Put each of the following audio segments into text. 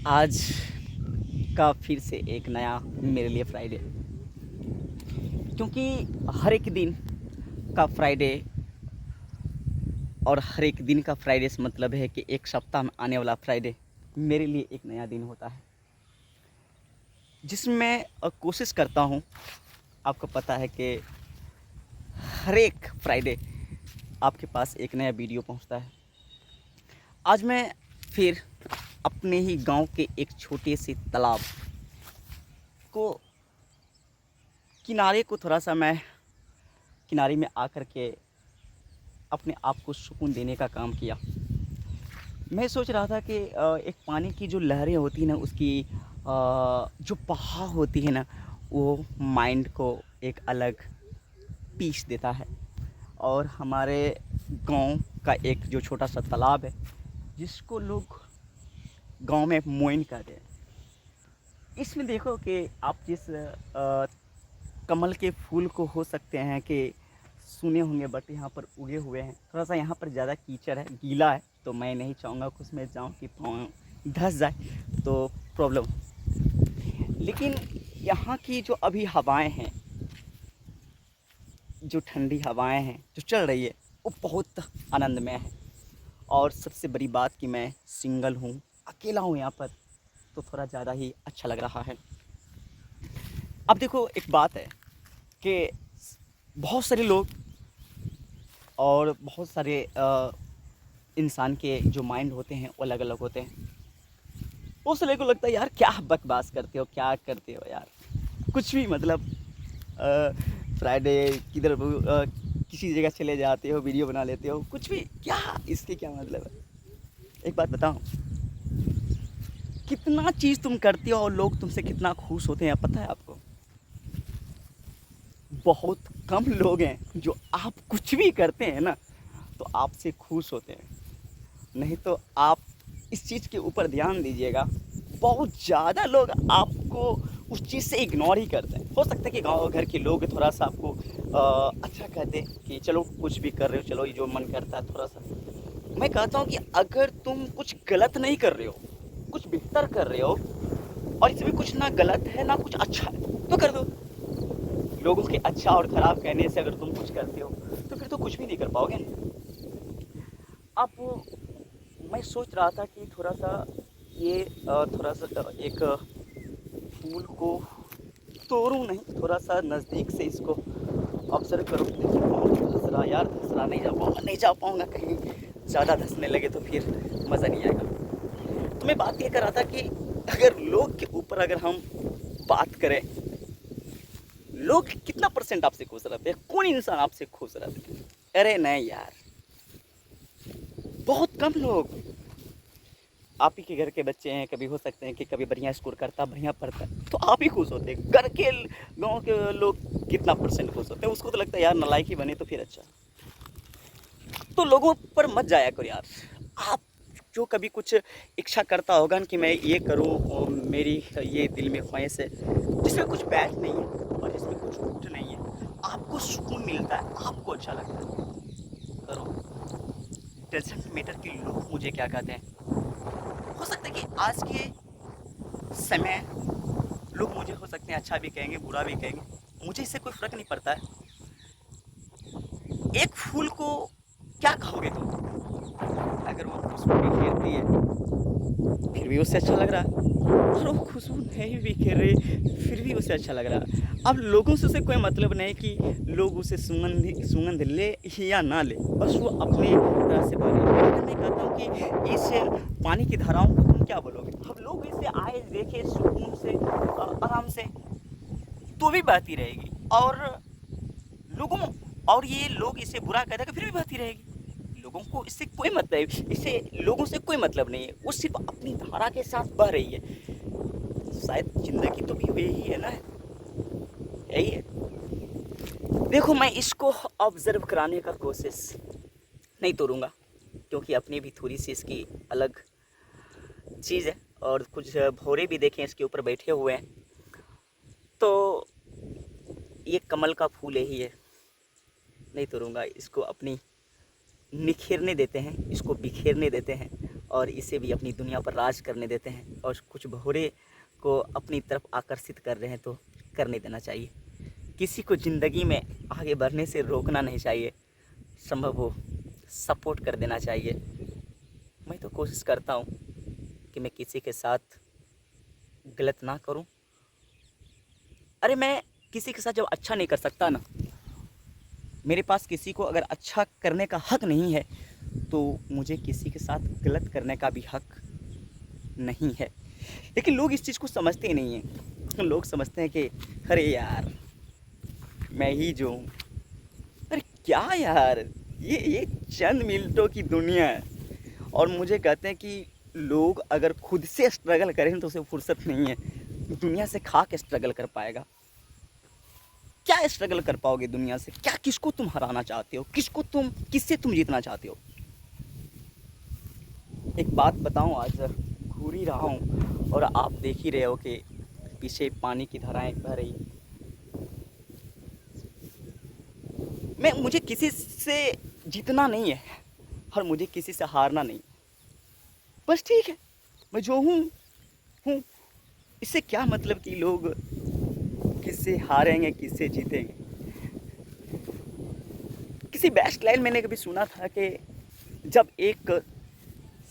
आज का फिर से एक नया मेरे लिए फ्राइडे, क्योंकि हर एक दिन का फ्राइडे और हर एक दिन का फ्राइडे से मतलब है कि एक सप्ताह में आने वाला फ्राइडे मेरे लिए एक नया दिन होता है, जिसमें मैं कोशिश करता हूँ। आपको पता है कि हर एक फ्राइडे आपके पास एक नया वीडियो पहुँचता है। आज मैं फिर अपने ही गांव के एक छोटे से तालाब को किनारे को थोड़ा सा मैं किनारे में आकर के अपने आप को सुकून देने का काम किया। मैं सोच रहा था कि एक पानी की जो लहरें होती हैं ना, उसकी जो बहाव होती है ना, वो माइंड को एक अलग पीस देता है। और हमारे गांव का एक जो छोटा सा तालाब है, जिसको लोग गांव में मोइन कहते हैं, इसमें देखो कि आप जिस कमल के फूल को हो सकते हैं कि सुने होंगे, बट यहाँ पर उगे हुए हैं। थोड़ा सा यहाँ पर ज़्यादा कीचड़ है, गीला है, तो मैं नहीं चाहूँगा कि उसमें जाऊँ कि पाँव धंस जाए तो प्रॉब्लम। लेकिन यहाँ की जो अभी हवाएं हैं, जो ठंडी हवाएं हैं जो चल रही है, वो बहुत आनंदमय है। और सबसे बड़ी बात कि मैं सिंगल हूँ, अकेला हूँ यहाँ पर, तो थोड़ा ज़्यादा ही अच्छा लग रहा है। अब देखो, एक बात है कि बहुत सारे लोग और बहुत सारे इंसान के जो माइंड होते हैं वो अलग अलग होते हैं। उस लड़के को लगता है, यार क्या बकवास करते हो, क्या करते हो यार, कुछ भी मतलब फ्राइडे किधर किसी जगह चले जाते हो, वीडियो बना लेते हो, कुछ भी, क्या इसके क्या मतलब है। एक बात बताओ, कितना चीज़ तुम करते हो और लोग तुमसे कितना खुश होते हैं, पता है आपको? बहुत कम लोग हैं जो आप कुछ भी करते हैं ना तो आपसे खुश होते हैं। नहीं तो आप इस चीज़ के ऊपर ध्यान दीजिएगा, बहुत ज़्यादा लोग आपको उस चीज़ से इग्नोर ही करते हैं। हो सकता है कि गाँव घर के लोग थोड़ा सा आपको अच्छा कहते हैं कि चलो कुछ भी कर रहे हो, चलो ये जो मन करता है थोड़ा सा। मैं कहता हूँ कि अगर तुम कुछ गलत नहीं कर रहे हो, कुछ बेहतर कर रहे हो, और इसमें कुछ ना गलत है ना कुछ अच्छा है, तो कर दो। लोगों के अच्छा और ख़राब कहने से अगर तुम कुछ करते हो तो फिर तो कुछ भी नहीं कर पाओगे। अब मैं सोच रहा था कि थोड़ा सा ये थोड़ा सा एक फूल को तोड़ूं नहीं, थोड़ा सा नज़दीक से इसको ऑब्जर्व करूं। देखिए धस रहा, यार धस रहा, नहीं जा पाऊंगा, कहीं ज़्यादा धसने लगे तो फिर मज़ा नहीं आएगा। तो मैं बात ये कर रहा था कि अगर लोग के ऊपर अगर हम बात करें, लोग कितना परसेंट आपसे खुश रहते हैं, कौन इंसान आपसे खुश रहते हैं? अरे नहीं यार, बहुत कम लोग। आप ही के घर के बच्चे हैं, कभी हो सकते हैं कि कभी बढ़िया स्कोर करता, बढ़िया पढ़ता है, तो आप ही खुश होते हैं। घर के गांव के लोग कितना परसेंट खुश होते हैं? उसको तो लगता है यार नालायक ही बने तो फिर अच्छा। तो लोगों पर मत जाया करो यार। आप जो कभी कुछ इच्छा करता होगा कि मैं ये करूं, और मेरी ये दिल में ख्वाहिश है, जिसमें कुछ बैड नहीं है और जिसमें कुछ गुड नहीं है, आपको सुकून मिलता है, आपको अच्छा लगता है, करो। डजेंट मैटर कि लोग मुझे क्या कहते हैं। हो सकता है कि आज के समय लोग मुझे हो सकते हैं अच्छा भी कहेंगे, बुरा भी कहेंगे, मुझे इससे कोई फ़र्क नहीं पड़ता है। एक फूल को क्या कहोगे तुम? अगर वो खुशबू बिखेरती है फिर भी उससे अच्छा लग रहा है, और वो खुशबू नहीं बिखेर रही फिर भी उसे अच्छा लग रहा है। अब लोगों से उसे कोई मतलब नहीं कि लोग उसे सुगंध ले या ना ले, बस वो अपने तरह से बने। अगर मैं कहता हूँ कि इस पानी की धाराओं को तुम क्या बोलोगे, अब लोग इसे आए देखे सुकून से आराम से, तो भी बहती रहेगी। और लोगों और ये लोग इसे बुरा कहते हैं फिर भी बहती रहेगी। लोगों को इससे कोई मतलब, इससे लोगों से कोई मतलब नहीं है, वो सिर्फ अपनी धारा के साथ बह रही है। शायद जिंदगी तो भी यही है ना, यही है। देखो, मैं इसको ऑब्जर्व कराने का कोशिश नहीं तोड़ूंगा, क्योंकि अपनी भी थोड़ी सी इसकी अलग चीज़ है, और कुछ भौरे भी देखें इसके ऊपर बैठे हुए हैं। तो ये कमल का फूल यही है, नहीं तोड़ूंगा इसको, अपनी निखेरने देते हैं, इसको बिखेरने देते हैं, और इसे भी अपनी दुनिया पर राज करने देते हैं और कुछ भौरे को अपनी तरफ आकर्षित कर रहे हैं तो करने देना चाहिए। किसी को ज़िंदगी में आगे बढ़ने से रोकना नहीं चाहिए, संभव हो सपोर्ट कर देना चाहिए। मैं तो कोशिश करता हूँ कि मैं किसी के साथ गलत ना करूँ। अरे मैं किसी के साथ जब अच्छा नहीं कर सकता ना, मेरे पास किसी को अगर अच्छा करने का हक नहीं है तो मुझे किसी के साथ गलत करने का भी हक नहीं है। लेकिन लोग इस चीज़ को समझते ही नहीं हैं। लोग समझते हैं कि अरे यार मैं ही जो हूँ। अरे क्या यार, ये चंद मिनटों की दुनिया है। और मुझे कहते हैं कि लोग अगर खुद से स्ट्रगल करें तो उसे फुर्सत नहीं है, दुनिया से खा के स्ट्रगल कर पाएगा। क्या स्ट्रगल कर पाओगे दुनिया से? क्या, किसको तुम हराना चाहते हो? किससे तुम जीतना चाहते हो? एक बात बताऊं, आज घूर ही रहा हूं और आप देख ही रहे हो कि पीछे पानी की धाराएं बह रही। मुझे किसी से जीतना नहीं है और मुझे किसी से हारना नहीं। बस ठीक है, मैं जो हूँ। इससे क्या मतलब कि लोग किससे हारेंगे किससे जीतेंगे। किसी बेस्ट लाइन मैंने कभी सुना था कि जब एक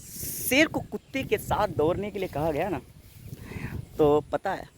शेर को कुत्ते के साथ दौड़ने के लिए कहा गया ना, तो पता है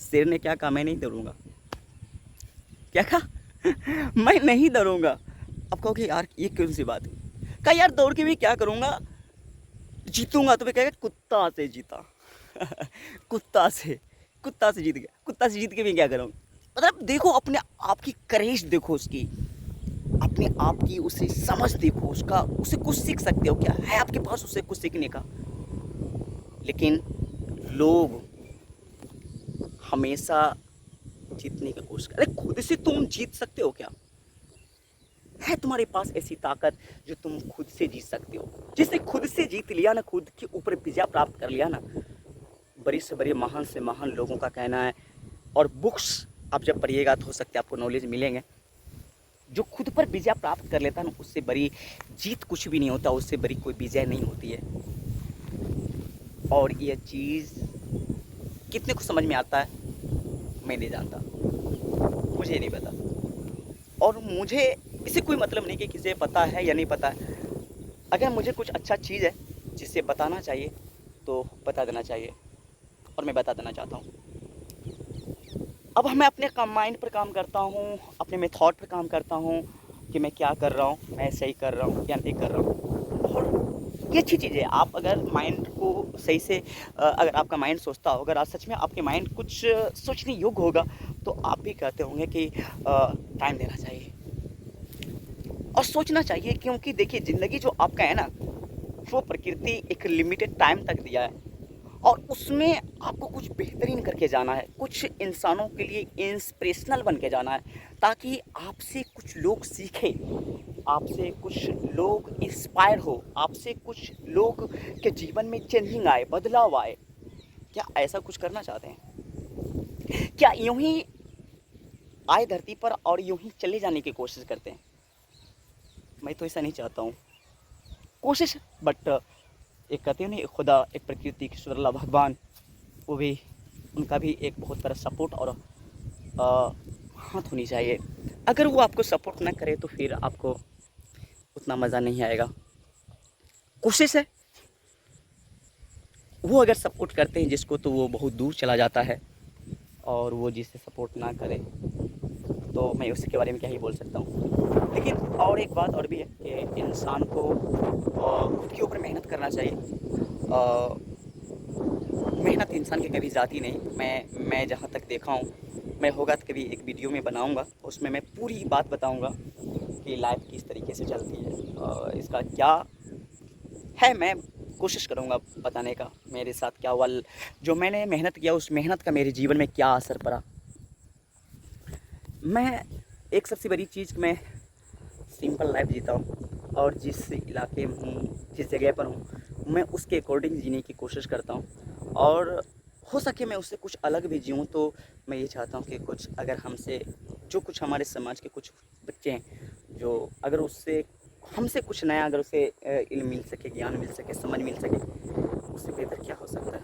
शेर ने क्या कहा? मैं नहीं डरूंगा। क्या कहा? मैं नहीं डरूंगा। अब कहोगे यार ये कौन सी बात है? कहा यार दौड़ के भी क्या करूंगा, जीतूंगा। तो वे कहेगा कुत्ता से जीता। कुत्ता से जीत गया। कुत्ता से जीत के भी क्या करूँगा? मतलब देखो, अपने आप की करेज देखो, उसकी अपने आप की उसे समझ देखो, उसका उसे कुछ सीख सकते हो क्या है आपके पास उसे कुछ सीखने का? लेकिन लोग हमेशा जीतने की कोशिश कर। अरे खुद से तुम जीत सकते हो क्या? है तुम्हारे पास ऐसी ताकत जो तुम खुद से जीत सकते हो? जिसने खुद से जीत लिया ना, खुद के ऊपर विजय प्राप्त कर लिया ना, बड़ी से बड़ी महान से महान लोगों का कहना है, और बुक्स आप जब पढ़िएगा तो हो सकता है आपको नॉलेज मिलेंगे, जो खुद पर विजय प्राप्त कर लेता है ना, उससे बड़ी जीत कुछ भी नहीं होता, उससे बड़ी कोई विजय नहीं होती है। और यह चीज़ कितने को समझ में आता है मैं नहीं जानता, मुझे नहीं पता। और मुझे इससे कोई मतलब नहीं कि किसे पता है या नहीं पता है। अगर मुझे कुछ अच्छा चीज़ है जिससे बताना चाहिए तो बता देना चाहिए, और मैं बता देना चाहता हूँ। अब मैं अपने माइंड पर काम करता हूँ, अपने में थॉट पर काम करता हूँ कि मैं क्या कर रहा हूँ, मैं सही कर रहा हूँ या नहीं कर रहा हूँ। और ये अच्छी चीज़ है। आप अगर माइंड को सही से अगर आपका माइंड सोचता हो, अगर आप सच में आपके माइंड कुछ सोचने योग्य होगा, तो आप भी कहते होंगे कि टाइम देना चाहिए और सोचना चाहिए। क्योंकि देखिए, ज़िंदगी जो आपका है ना, वो प्रकृति एक लिमिटेड टाइम तक दिया है, और उसमें आपको कुछ बेहतरीन करके जाना है, कुछ इंसानों के लिए इंस्पिरेशनल बन के जाना है, ताकि आपसे कुछ लोग सीखें, आपसे कुछ लोग इंस्पायर हो, आपसे कुछ लोग के जीवन में चेंजिंग आए, बदलाव आए। क्या ऐसा कुछ करना चाहते हैं? क्या यूं ही आए धरती पर और यूं ही चले जाने की कोशिश करते हैं? मैं तो ऐसा नहीं चाहता हूँ। कोशिश, बट एक कहते हैं ना, एक खुदा, एक प्रकृति, एक ईश्वर अल्लाह भगवान, वो भी, उनका भी एक बहुत बड़ा सपोर्ट और हाथ होनी चाहिए। अगर वो आपको सपोर्ट ना करे तो फिर आपको उतना मज़ा नहीं आएगा। कोशिश है, वो अगर सपोर्ट करते हैं जिसको, तो वो बहुत दूर चला जाता है, और वो जिसे सपोर्ट ना करे तो मैं उसके बारे में क्या ही बोल सकता हूँ। लेकिन और एक बात और भी है कि इंसान को खुद के ऊपर मेहनत करना चाहिए। मेहनत इंसान की कभी जाती नहीं। मैं जहाँ तक देखा हूँ, मैं होगा तो कभी एक वीडियो में बनाऊँगा, उसमें मैं पूरी बात बताऊँगा कि लाइफ किस तरीके से चलती है, इसका क्या है। मैं कोशिश करूँगा बताने का मेरे साथ क्या हुआ, जो मैंने मेहनत किया उस मेहनत का मेरे जीवन में क्या असर पड़ा। मैं एक सबसे बड़ी चीज़, मैं सिंपल लाइफ जीता हूँ, और जिस इलाके में हूँ, जिस जगह पर हूँ, मैं उसके अकॉर्डिंग जीने की कोशिश करता हूँ, और हो सके मैं उससे कुछ अलग भी जीऊँ। तो मैं ये चाहता हूँ कि कुछ अगर हमसे जो कुछ हमारे समाज के कुछ बच्चे हैं, जो अगर उससे हमसे कुछ नया अगर उसे इल्म मिल सके, ज्ञान मिल सके, समझ मिल सके, उससे बेहतर क्या हो सकता है।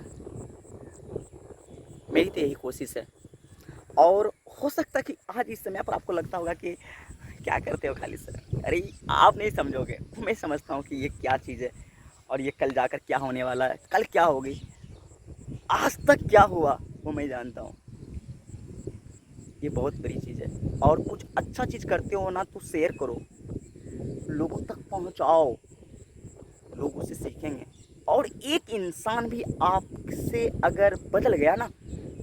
मेरी तो यही कोशिश है। और हो सकता है कि आज इस समय पर आपको लगता होगा कि क्या करते हो खाली सर, अरे आप नहीं समझोगे, मैं समझता हूँ कि ये क्या चीज़ है और ये कल जाकर क्या होने वाला है, कल क्या होगी, आज तक क्या हुआ वो मैं जानता हूँ। ये बहुत बड़ी चीज़ है। और कुछ अच्छा चीज़ करते हो ना तो शेयर करो, लोगों तक पहुँचाओ, लोग उससे सीखेंगे। और एक इंसान भी आपसे अगर बदल गया ना,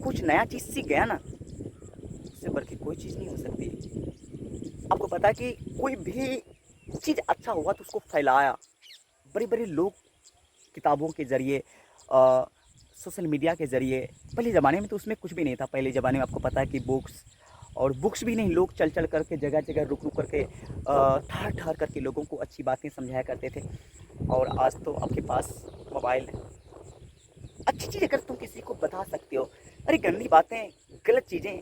कुछ नया चीज़ सीख गया ना, उससे बढ़ के कोई चीज़ नहीं हो सकती। आपको पता है कि कोई भी चीज़ अच्छा हुआ तो उसको फैलाया, बड़े बड़े लोग किताबों के ज़रिए, सोशल मीडिया के ज़रिए। पहले ज़माने में तो उसमें कुछ भी नहीं था। पहले ज़माने में आपको पता है कि बुक्स भी नहीं, लोग चल चल करके, जगह जगह रुक रुक करके, ठहर ठहर करके लोगों को अच्छी बातें समझाया करते थे। और आज तो आपके पास मोबाइल है, अच्छी चीज़ अगर तुम किसी को बता सकते हो। अरे गंदी बातें, गलत चीज़ें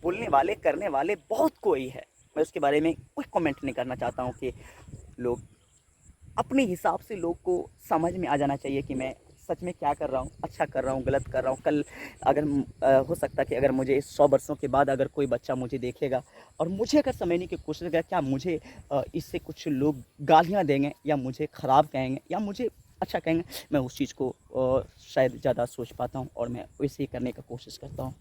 बोलने वाले, करने वाले बहुत कोई है। मैं उसके बारे में कोई कमेंट नहीं करना चाहता हूँ कि लोग अपने हिसाब से, लोग को समझ में आ जाना चाहिए कि मैं सच में क्या कर रहा हूँ, अच्छा कर रहा हूँ, गलत कर रहा हूँ। कल अगर हो सकता है कि अगर मुझे 100 वर्षों के बाद अगर कोई बच्चा मुझे देखेगा और मुझे अगर समझने की कोशिश करेगा, क्या मुझे इससे कुछ लोग गालियाँ देंगे या मुझे ख़राब कहेंगे या मुझे अच्छा कहेंगे, मैं उस चीज़ को शायद ज़्यादा सोच पाता हूँ और मैं वैसे ही करने का कोशिश करता हूँ।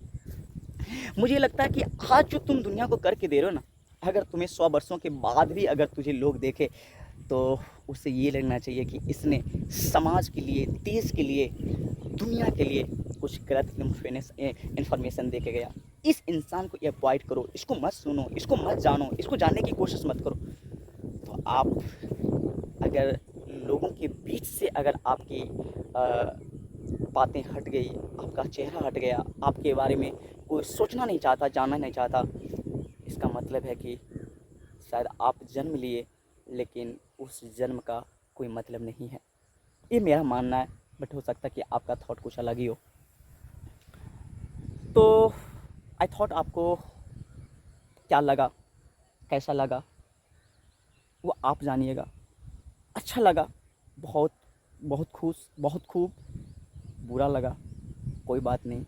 मुझे लगता है कि आज जो तुम दुनिया को करके दे रहे हो ना, अगर तुम्हें 100 वर्षों के बाद भी अगर तुझे लोग देखे तो उसे ये लगना चाहिए कि इसने समाज के लिए, देश के लिए, दुनिया के लिए कुछ गलत इन्फॉर्मेशन दे के गया। इस इंसान को अवॉइड करो, इसको मत सुनो, इसको मत जानो, इसको जानने की कोशिश मत करो। तो आप अगर लोगों के बीच से अगर आपकी बातें हट गई, आपका चेहरा हट गया, आपके बारे में कोई सोचना नहीं चाहता, जानना नहीं चाहता, इसका मतलब है कि शायद आप जन्म लिए लेकिन उस जन्म का कोई मतलब नहीं है। ये मेरा मानना है, बट हो सकता है कि आपका थॉट कुछ अलग ही हो। तो आई थॉट आपको क्या लगा, कैसा लगा, वो आप जानिएगा। अच्छा लगा, बहुत बहुत खुश, बहुत खूब। बुरा लगा, कोई बात नहीं,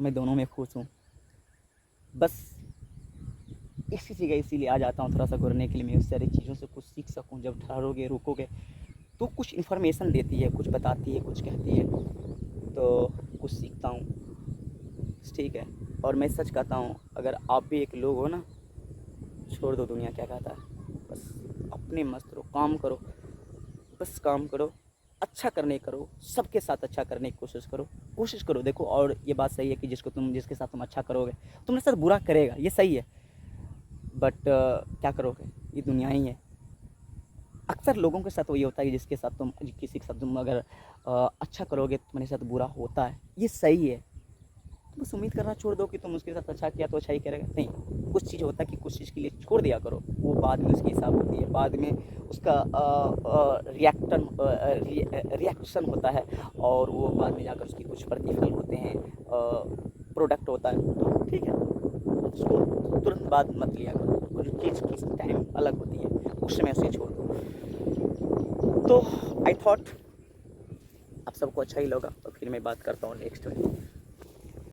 मैं दोनों में खुश हूँ। बस इसी जगह इसीलिए आ जाता हूँ थोड़ा सा घूरने के लिए, मैं उस सारी चीज़ों से कुछ सीख सकूँ। जब ठहरोगे, रुकोगे तो कुछ इन्फॉर्मेशन देती है, कुछ बताती है, कुछ कहती है, तो कुछ सीखता हूँ। ठीक है। और मैं सच कहता हूँ, अगर आप भी एक लोग हो ना, छोड़ दो दुनिया क्या कहता है, बस अपने मस्त रहो, काम करो, बस काम करो, अच्छा करने करो, सबके साथ अच्छा करने की कोशिश करो। देखो, और ये बात सही है कि जिसके साथ तुम अच्छा करोगे, तुम्हारे साथ बुरा करेगा, ये सही है, बट क्या करोगे, ये दुनिया ही है। अक्सर लोगों के साथ वही होता है कि जिसके साथ तुम, किसी के साथ तुम अगर अच्छा करोगे तो तुम्हारे साथ बुरा होता है, ये सही है। तो बस उम्मीद करना छोड़ दो कि तुम उसके साथ अच्छा किया तो अच्छा ही करेगा, नहीं। कुछ चीज़ होता है कि कुछ चीज़ के लिए छोड़ दिया करो, वो बाद में उसकी हिसाब होती है, बाद में उसका रिएक्शन होता है और वो बाद में जाकर उसकी कुछ प्रतिफल होते हैं, प्रोडक्ट होता है। तो ठीक है, उसको तुरंत बाद मत लिया करो, कुछ चीज़ की टाइम अलग होती है, उस समय उसे छोड़ दो। तो आई थॉट आप सबको अच्छा ही लगा, और फिर मैं बात करता हूँ नेक्स्ट में।